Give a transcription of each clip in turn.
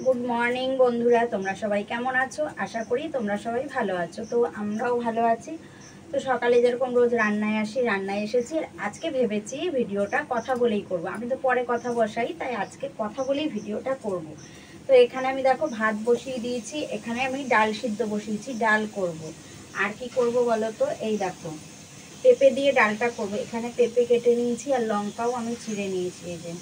Good morning বন্ধুরা, তোমরা সবাই কেমন আছো? আশা করি তোমরা সবাই ভালো আছো। তো আমরাও ভালো আছি। তো সকালে যেরকম রোজ রান্নায় আসি, রান্নায় এসেছি। আজকে ভেবেছি ভিডিওটা কথা বলেই করব। আমি তো পরে কথা বসাই, তাই আজকে কথা বলেই ভিডিওটা করব। তো এখানে আমি দেখো ভাত বসিয়ে দিয়েছি, এখানে আমি ডাল সিদ্ধ বসিয়েছি, ডাল করব। আর কি করব বলো তো? এই দেখো পেঁপে দিয়ে ডালটা করব। এখানে পেঁপে কেটে নিয়েছি আর লঙ্কাও আমি চিড়ে নিয়েছি। এই যে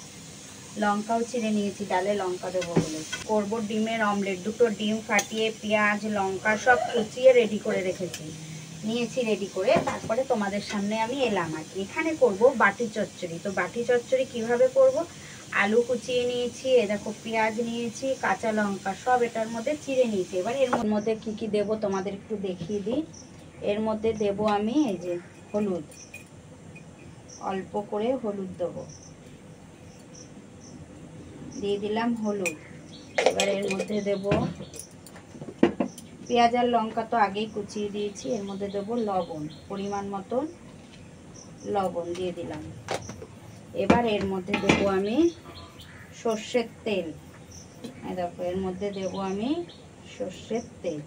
লঙ্কাও চিড়ে নিয়েছি, ডালে লঙ্কা দেবো বলে। করবো ডিমের অমলেট। দুটো ডিম ফাটিয়ে পেঁয়াজ লঙ্কা সব কুচিয়ে রেডি করে নিয়েছি রেডি করে। তারপরে তোমাদের সামনে আমি এলাম। আর এখানে করব বাটি চচ্চড়ি। তো বাটি চচ্চড়ি কিভাবে করব? আলু কুচিয়ে নিয়েছি, এ দেখো পেঁয়াজ নিয়েছি, কাঁচা লঙ্কা সব এটার মধ্যে চিড়ে নিয়েছি। এবার এর মধ্যে কি কি দেবো তোমাদের একটু দেখিয়ে দিই। এর মধ্যে দেবো আমি এই যে হলুদ, অল্প করে হলুদ দেবো, দিয়ে দিলাম হলুদ। এবার এর মধ্যে দেব পেঁয়াজ আর লঙ্কা তো আগেই কুচিয়ে দিয়েছি। এর মধ্যে দেবো লবণ, পরিমাণ মতন লবণ দিয়ে দিলাম। এবার এর মধ্যে দেবো আমি সর্ষের তেল। দেখো এর মধ্যে দেবো আমি সর্ষের তেল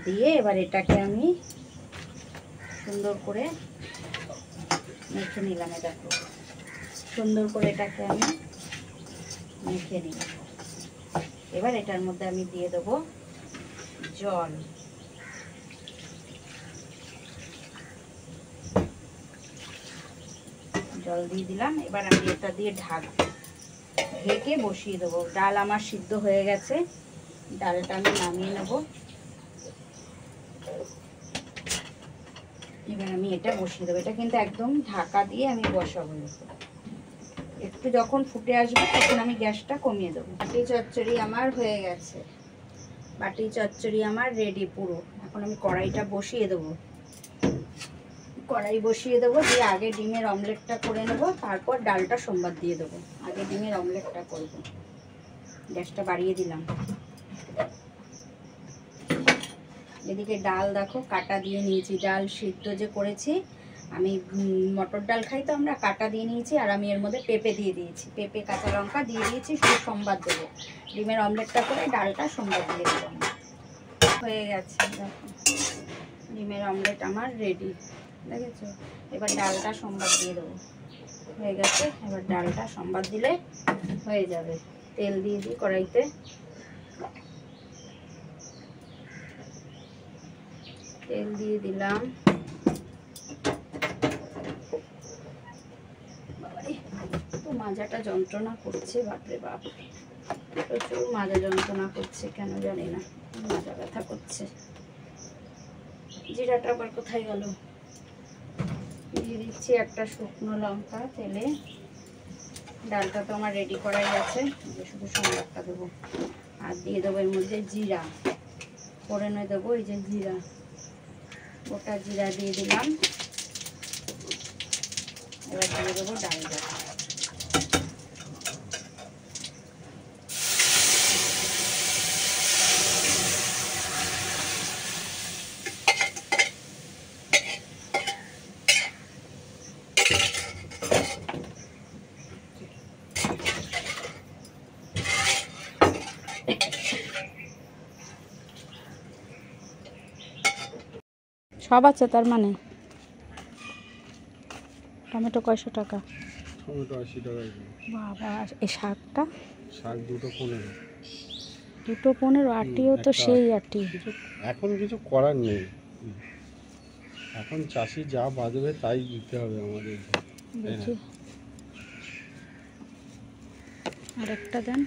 দিয়ে এবার এটাকে আমি সুন্দর করে মেখে নিলাম। দেখো সুন্দর করে এটাকে আমি মেখে নিলাম। এবার এটার মধ্যে আমি দিয়ে দেবো জল। জল দিয়ে দিলাম। এবার আমি এটা দিয়ে ঢেকে বসিয়ে দেবো। ডাল আমার সিদ্ধ হয়ে গেছে, ডালটা আমি নামিয়ে নেব। এবার আমি এটা বসিয়ে দেবো। এটা কিন্তু একদম ঢাকা দিয়ে আমি বসাবো। একটু যখন ফুটে আসবে তখন আমি গ্যাসটা কমিয়ে দেবো। বাটি চচ্চড়ি আমার হয়ে গেছে, বাটি চচ্চড়ি আমার রেডি পুরো। এখন আমি কড়াইটা বসিয়ে দেবো। কড়াই বসিয়ে দেবো, দিয়ে আগে ডিমের অমলেটটা করে নেবো, তারপর ডালটা সোমবার দিয়ে দেবো। আগে ডিমের অমলেটটা করব। গ্যাসটা বাড়িয়ে দিলাম। এদিকে ডাল দেখো কাটা দিয়ে নিয়েছি। ডাল সিদ্ধ যে করেছি আমি, মটর ডাল খাই তো আমরা, কাটা দিয়ে নিয়েছি। আর আমি এর মধ্যে পেঁপে দিয়ে দিয়েছি, পেঁপে কাঁচা লঙ্কা দিয়ে দিয়েছি। শুধু সোমবার দেবো। ডিমের অমলেটটা করে ডালটা সোমবার দিয়ে দেবো। হয়ে গেছে দেখো, ডিমের অমলেট আমার রেডি, দেখেছো? এবার ডালটা সোমবার দিয়ে দেবো। হয়ে গেছে। এবার ডালটা সোমবার দিলে হয়ে যাবে। তেল দিয়ে দিই কড়াইতে। তেল দিয়ে দিলাম। তো মাজাটা যন্ত্রণা করছে, বাপরে বাপ, প্রচুর মাজা যন্ত্রণা করছে, কেন জানি না, মাজা ব্যথা করছে। জিরাটা আবার কোথায় গেল? দিয়ে দিচ্ছি একটা শুকনো লঙ্কা তেলে। ডালটা তো আমার রেডি করাই আছে, শুধু সোমবারটা দেবো। আর দিয়ে দেবো এর মধ্যে জিরা, ফোড়নে দেবো এই যে জিরা, গোটা জিরা দিয়ে দিলাম। এবার দিয়ে দেবো ডালটা। সব আছে তার মানে? টমেটো কয়শো টাকা? টমেটো 80 টাকা। বাবা, এই শাকটা? শাক দুটো 15। দুটো 15? আটিও তো সেই আটি। এখন কিছু করার নেই, এখন চাষি যা বাঁধবে তাই দিতে হবে আমাদের। দেখি আরেকটা দেন।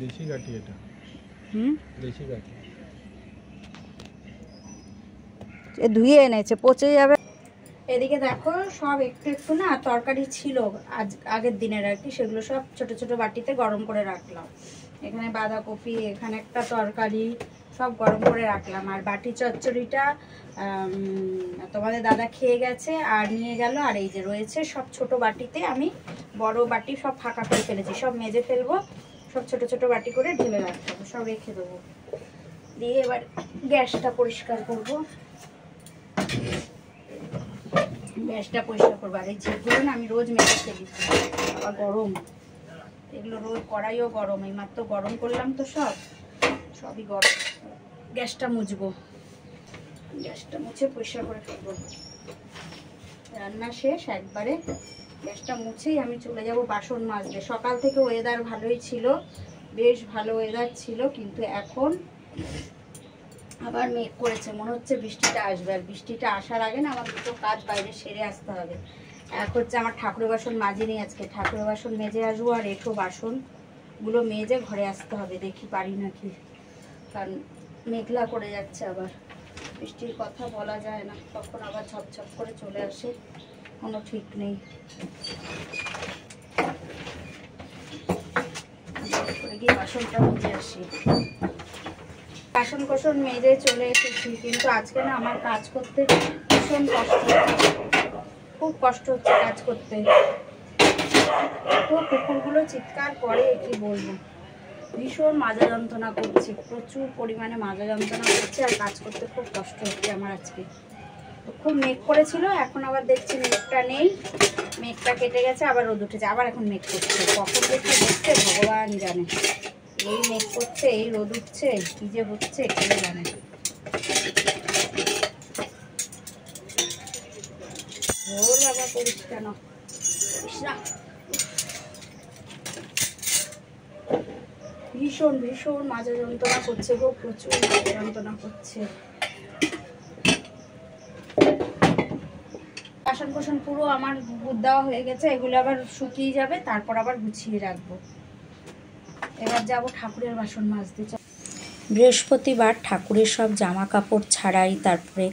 দেশি কাঠি এটা। দেশি কাঠি। এ ধুয়ে এনেছে, পচে যাবে। এদিকে দেখো সব একটু একটু না তরকারি ছিল আগের দিনের আর কি, সেগুলো সব ছোট ছোট বাটিতে গরম করে রাখলাম। এখানে বাঁধাকপি, এখানে একটা তরকারি, সব গরম করে রাখলাম। আর বাটি চচ্চড়িটা তোমাদের দাদা খেয়ে গেছে আর নিয়ে গেল। আর এই যে রয়েছে সব ছোট বাটিতে, আমি বড় বাটি সব ফাঁকা করে ফেলেছি, সব মেজে ফেলবো। সব ছোট ছোট বাটি করে ঢেলে রাখতে হবে, সব রেখে দেবো। দিয়ে এবার গ্যাসটা পরিষ্কার করব। গ্যাসটা পরিষ্কার করবো। আর এই ঝিগুলো না আমি রোজ মেখে দিচ্ছি, আবার গরম, এগুলো রোজ কড়াইও গরম, এই মাত্র গরম করলাম তো সবই গরম। গ্যাসটা মুছবো, গ্যাসটা মুছে পরিষ্কার করে ফেলবো। রান্না শেষ একবারে, গ্যাসটা মুছেই আমি চলে যাব বাসন মাজতে। সকাল থেকে ওয়েদার ভালোই ছিল, বেশ ভালো ওয়েদার ছিল, কিন্তু এখন আবার মেঘ করেছে, মনে হচ্ছে বৃষ্টিটা আসবে। আর বৃষ্টিটা আসার আগে না আমার দুটো কাজ বাইরে সেরে আসতে হবে। এক হচ্ছে আমার ঠাকুরের বাসন মাজিনি আজকে, ঠাকুরের বাসন মেজে আসবো, আর এঁঠো বাসনগুলো মেজে ঘরে আসতে হবে। দেখি পারি নাকি, কারণ মেঘলা করে যাচ্ছে, আবার বৃষ্টির কথা বলা যায় না, কখন আবার ঝপঝপ করে চলে আসে কোনো ঠিক নেই। করে গিয়ে বাসনটা মেজে আসি। বাসন কোসন মেজে চলে এসেছি, কিন্তু আজকে না আমার কাজ করতে ভীষণ কষ্ট হচ্ছে, খুব কষ্ট হচ্ছে কাজ করতে। তো কুকুরগুলো চিৎকার করে, কি বলবো, ভীষণ মাজা যন্ত্রণা করছে, প্রচুর পরিমাণে মাজা যন্ত্রণা করছে, আর কাজ করতে খুব কষ্ট হচ্ছে আমার আজকে। তো খুব মেঘ করেছিল, এখন আবার দেখছি মেঘটা নেই, মেঘটা কেটে গেছে, আবার রোদ উঠেছে, আবার এখন মেঘ করছে। কখন দেখতে দেখতে ভগবান জানে, এই মেঘ করছে, এই রোদ উঠছে, কি যে হচ্ছে কে জানে। ওর বাবা করিস কেন, করিস না। ভীষণ ভীষণ মাজা যন্ত্রণা করছে গো, প্রচুর মাজা যন্ত্রণা করছে। বাসন কোসন পুরো আমার গুড় দেওয়া হয়ে গেছে, এগুলো আবার শুকিয়ে যাবে, তারপর আবার গুছিয়ে রাখবো। এবার যাবো ঠাকুরের বাসন মাজতে। বৃহস্পতিবার ঠাকুরের সব জামা কাপড় ছাড়াই, তারপরে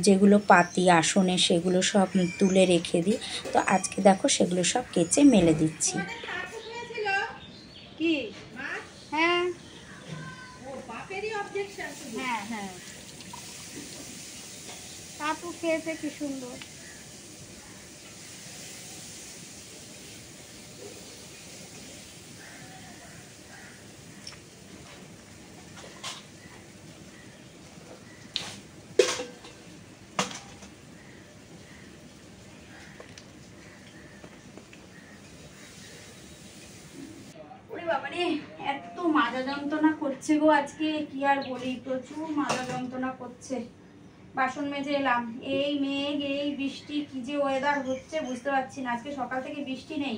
যেগুলো পাতি আসনে সেগুলো সব তুলে রেখে দিই। তো আজকে দেখো সেগুলো সব কেচে মেলে দিচ্ছি। কি? হ্যাঁ হ্যাঁ হ্যাঁ, পাপু খেয়েছে কি সুন্দর। বাবারে এত মাজা যন্ত্রণা করছে গো আজকে, কি আর বলি, প্রচুর মাজা যন্ত্রণা করছে। বাসন মেজে এলাম, এই মেঘ এই বৃষ্টি, কি যে ওয়েদার হচ্ছে বুঝতে পারছি না। আজকে সকাল থেকে বৃষ্টি নেই,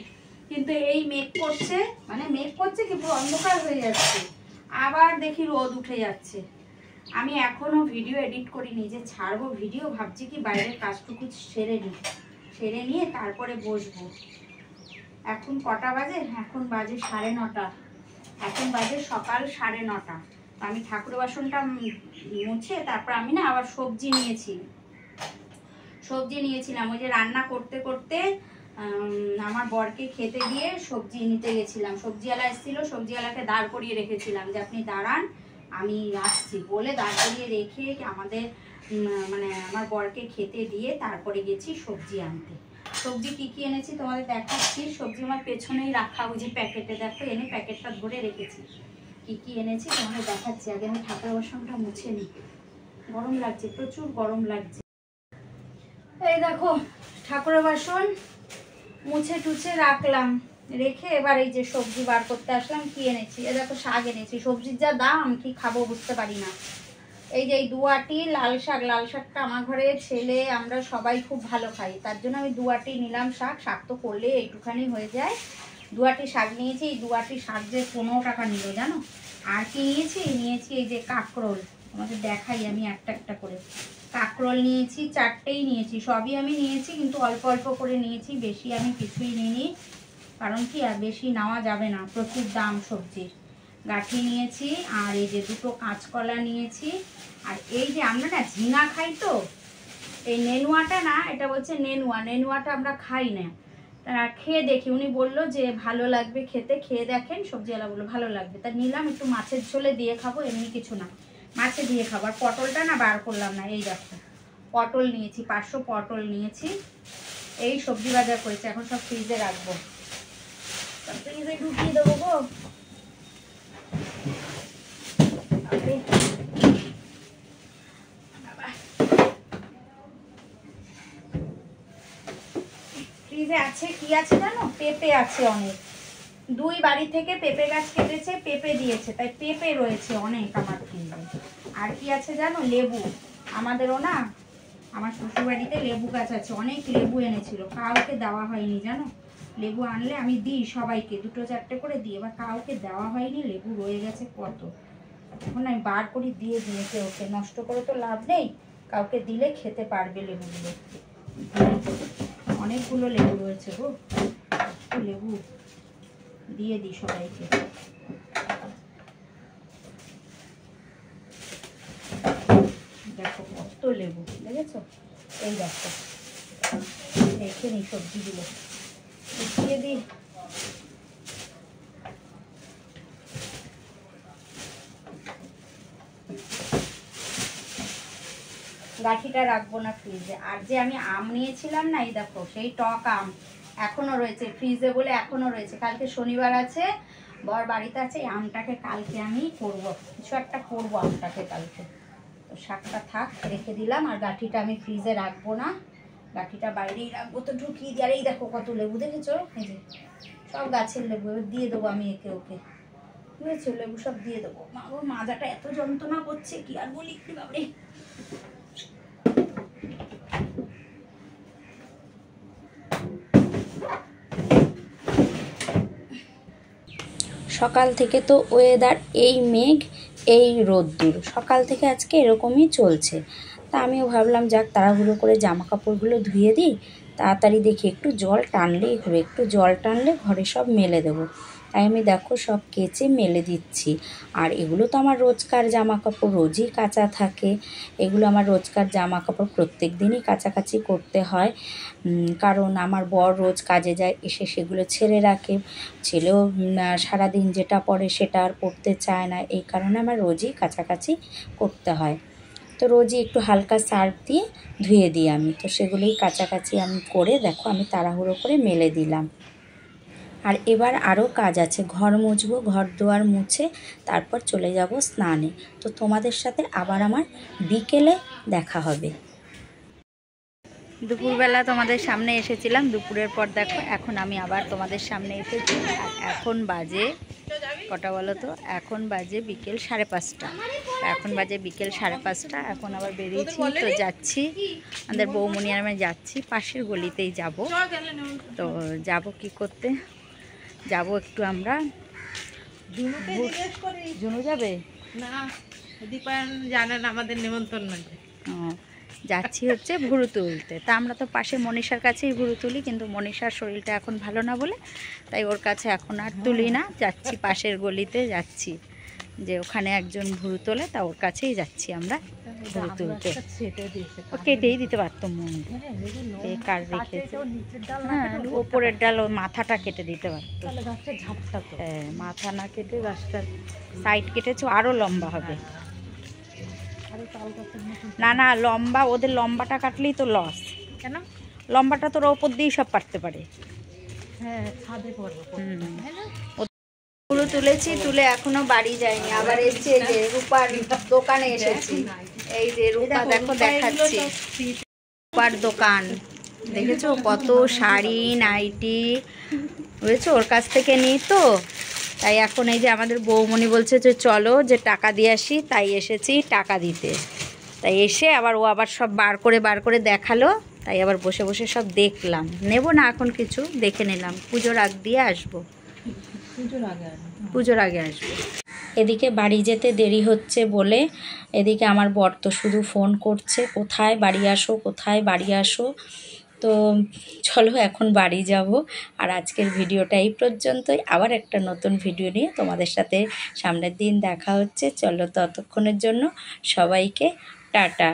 কিন্তু এই মেঘ করছে, মানে মেঘ করছে কি পুরো অন্ধকার হয়ে যাচ্ছে, আবার দেখি রোদ উঠে যাচ্ছে। আমি এখনো ভিডিও এডিট করিনি, যে ছাড়বো ভিডিও, ভাবছি কি বাইরের কাজটুকু সেরে নিয়ে তারপরে বসবো। এখন কটা বাজে? এখন বাজে 9:30, এখন বাজে সকাল 9:30। আমি ঠাকুর বাসনটা মুছে তারপর আমি না আবার সবজি নিয়েছিলাম। ওই যে রান্না করতে করতে আমার বরকে খেতে দিয়ে সবজি নিতে গেছিলাম, সবজিওয়ালা এসেছিল, সবজিওয়ালাকে দাঁড় করিয়ে রেখেছিলাম যে আপনি দাঁড়ান আমি আসছি বলে দাঁড় করিয়ে রেখে আমাদের মানে আমার বরকে খেতে দিয়ে তারপরে গেছি সবজি আনতে। সবজি কি কি এনেছি তোমাদের দেখাচ্ছি। সবজি আমার পেছনেই রাখা, ওই যে প্যাকেটে দেখো, এনে প্যাকেটটা ধরে রেখেছি। কি কি এনেছি তোমাদের দেখাচ্ছি। আগে আমি ঠাকুর বাসনটা মুছে নিই, গরম লাগছে, প্রচুর গরম লাগছে। এই দেখো ঠাকুরের বাসন মুছে টুছে রাখলাম, রেখে এবার এই যে সবজি বার করতে আসলাম। কি এনেছি? এ দেখো শাক এনেছি, সবজির যা দাম কি খাবো বুঝতে পারি না। এই যে এই 2 আঁটি লাল শাক, লাল শাকটা আমার ঘরে ছেলে আমরা সবাই খুব ভালো খাই, তার জন্য আমি 2 আঁটি নিলাম শাক। শাক তো করলে এইটুখানি হয়ে যায়। 2 আঁটি শাক নিয়েছি, এই 2 আঁটি শাক যে 15 টাকা নিল জানো। আর কি নিয়েছি এই যে কাঁকরোল, তোমাদের দেখাই আমি একটা একটা করে। কাঁকরোল নিয়েছি, 4টেই নিয়েছি, সবই আমি নিয়েছি কিন্তু অল্প অল্প করে নিয়েছি, বেশি আমি কিছুই নিইনি, কারণ কি আর বেশি নেওয়া যাবে না, প্রচুর দাম সবজির। গাঠি নিয়েছি, আর এই যে 2টো কাঁচকলা নিয়েছি। আর এই যে আমরা না ঝিঙা খাই, তো এই নেনুয়াটা না, এটা বলছে নেনুয়াটা আমরা খাই না, তা খেয়ে দেখি। উনি বললো যে ভালো লাগবে খেতে, খেয়ে দেখেন, সবজিওয়ালা বললো ভালো লাগবে, তা নিলাম। একটু মাছের ঝোলে দিয়ে খাবো, এমনি কিছু না, মাছে দিয়ে খাবো। আর পটলটা না বার করলাম না, এই দেখো পটল নিয়েছি, 500 পটল নিয়েছি। এই সবজি বাজার করেছি, এখন সব ফ্রিজে রাখবো, ফ্রিজে ঢুকিয়ে দেবো গো। ফ্রিজে আছে কি আছে জানো, পেঁপে আছে অনেক। 2 বাড়ি থেকে পেঁপে গাছ কেটেছে, পেঁপে দিয়েছে, তাই পেঁপে রয়েছে অনেক আমার ফ্রিজে। আর কি আছে জানো, লেবু। আমাদেরও না, আমার শ্বশুর বাড়িতে লেবু গাছ আছে, অনেক লেবু এনেছিল, কাউকে দেওয়া হয়নি জানো। লেবু আনলে আমি দিই সবাইকে, 2-4টে করে দিই, এবার কাউকে দেওয়া হয়নি, লেবু রয়ে গেছে কত। এখন আমি বার করি দিয়ে দিয়েছে ওকে, নষ্ট করে তো লাভ নেই, কাউকে দিলে খেতে পারবে লেবুগুলো। অনেকগুলো লেবু রয়েছে গো, লেবু দিয়ে দিই সবাইকে। দেখো কত লেবু, দেখেছো? এই দেখো, রেখে নিই সবজিগুলো, দিয়ে দিই। গাঠিটা রাখবো না ফ্রিজে। আর যে আমি আম নিয়েছিলাম না, এই দেখো সেই টক আম এখনো রয়েছে ফ্রিজে বলে, এখনো রয়েছে। কালকে শনিবার আছে, বর বাড়িতে আছে, এই আমটাকে কালকে আমি করব, কিছু একটা করবো আমটাকে কালকে। তো শাকটা থাক, রেখে দিলাম। আর গাঠিটা আমি ফ্রিজে রাখবো না, গাঠিটা বাইরেই রাখবো, তো ঢুকিয়ে দিয়ে। আর এই দেখো কত লেবু, দেখেছো? এই যে সব গাছের লেবু, এবার দিয়ে দেবো আমি একে ওকে, বুঝেছো? লেবু সব দিয়ে দেবো। মা গো, মাজাটা এত যন্ত্রণা করছে কি আর বলি, কি বাবরে। সকাল থেকে তো ওয়েদার এই মেঘ এই রোদ্দুর, সকাল থেকে আজকে এরকমই চলছে। তা আমিও ভাবলাম যাক তাড়াহুড়ো করে জামা কাপড়গুলো ধুয়ে দিই, তাড়াতাড়ি দেখি একটু জল টানলেই হবে, একটু জল টানলে ঘরে সব মেলে দেবো। তাই আমি দেখো সব কেচে মেলে দিচ্ছি। আর এগুলো তো আমার রোজকার জামা কাপড়, রোজই কাচা থাকে। এগুলো আমার রোজকার জামা কাপড়, প্রত্যেক দিনই কাচাকাচি করতে হয়, কারণ আমার বর রোজ কাজে যায়, এসে সেগুলো ছেড়ে রাখে। ছেলেও সারাদিন যেটা পরে সেটা আর পরতে চায় না, এই কারণে আমার রোজই কাচাকাচি করতে হয়। তো রোজই একটু হালকা সার্ফ দিয়ে ধুয়ে দিই আমি। তো সেগুলোই কাচাকাচি আমি করে দেখো আমি তাড়াহুড়ো করে মেলে দিলাম। আর এবার আরও কাজ আছে, ঘর মুছবো, ঘর দুয়ার মুছে তারপর চলে যাব স্নানে। তো তোমাদের সাথে আবার আমার বিকেলে দেখা হবে। দুপুরবেলা তোমাদের সামনে এসেছিলাম, দুপুরের পর দেখো এখন আমি আবার তোমাদের সামনে এসেছি। আর এখন বাজে কটা বলো তো, এখন বাজে বিকেল 5:30। এখন বাজে বিকেল 5:30, এখন আবার বেরিয়েছি, তো যাচ্ছি আমাদের বৌমনি আর আমি যাচ্ছি, পাশের গলিতেই যাব। তো যাব কি করতে, যাব একটু আমরা, জুনু যাবে না, দীপায়ন জানেন আমাদের নেমন্তন্ন আছে। যাচ্ছি হচ্ছে ভুরু তুলতে। তা আমরা তো পাশে মনীষার কাছেই ভুরু তুলি, কিন্তু মনীষার শরীরটা এখন ভালো না বলে তাই ওর কাছে এখন আর তুলি না, যাচ্ছি পাশের গলিতে যাচ্ছি, যে ওখানে একজন ভুরু তোলে, তা ওর কাছেই যাচ্ছি আমরা ভুরু তুলতে। ও কেটেই দিতে পারতো মন, কার রেখেছে, হ্যাঁ ওপরের ডাল, ওর মাথাটা কেটে দিতে পারতো। হ্যাঁ, মাথা না কেটে গাছটার সাইড কেটেছে, আরও লম্বা হবে। না না, লম্বা, ওদের লম্বাটা কাটলেই তো লস। কেন? লম্বাটা তোর ওপর দিয়েই সব পারতে পারে। হ্যাঁ, ছাদে পড়বো। পুরো তুলেছি, তুলে এখনো বাড়ি যায়নি, আবার এসছে এই যে রূপার দোকানে এসেছি। এই যে রূপা দেখো দেখাচ্ছি, রূপার দোকান দেখেছো, কত শাড়ি নাইটি বুঝেছো, ওর কাছ থেকে নিই তো। তাই এখন এই যে আমাদের বৌমনি বলছে যে চলো যে টাকা দিয়ে আসি, তাই এসেছি টাকা দিতে। তাই এসে আবার ও আবার সব বার করে দেখালো, তাই আবার বসে বসে সব দেখলাম। নেব না এখন কিছু, দেখে নিলাম, পুজোর আগ দিয়ে আসবো, পুজোর আগে আসবো। এদিকে বাড়ি যেতে দেরি হচ্ছে বলে এদিকে আমার বর তো শুধু ফোন করছে, কোথায় বাড়ি আসো, কোথায় বাড়ি আসো। তো চলো এখন বাড়ি যাব। আর আজকের ভিডিওটা এই পর্যন্তই, আবার একটা নতুন ভিডিও নিয়ে তোমাদের সাথে সামনের দিন দেখা হচ্ছে। চলো ততক্ষণের জন্য সবাইকে টাটা।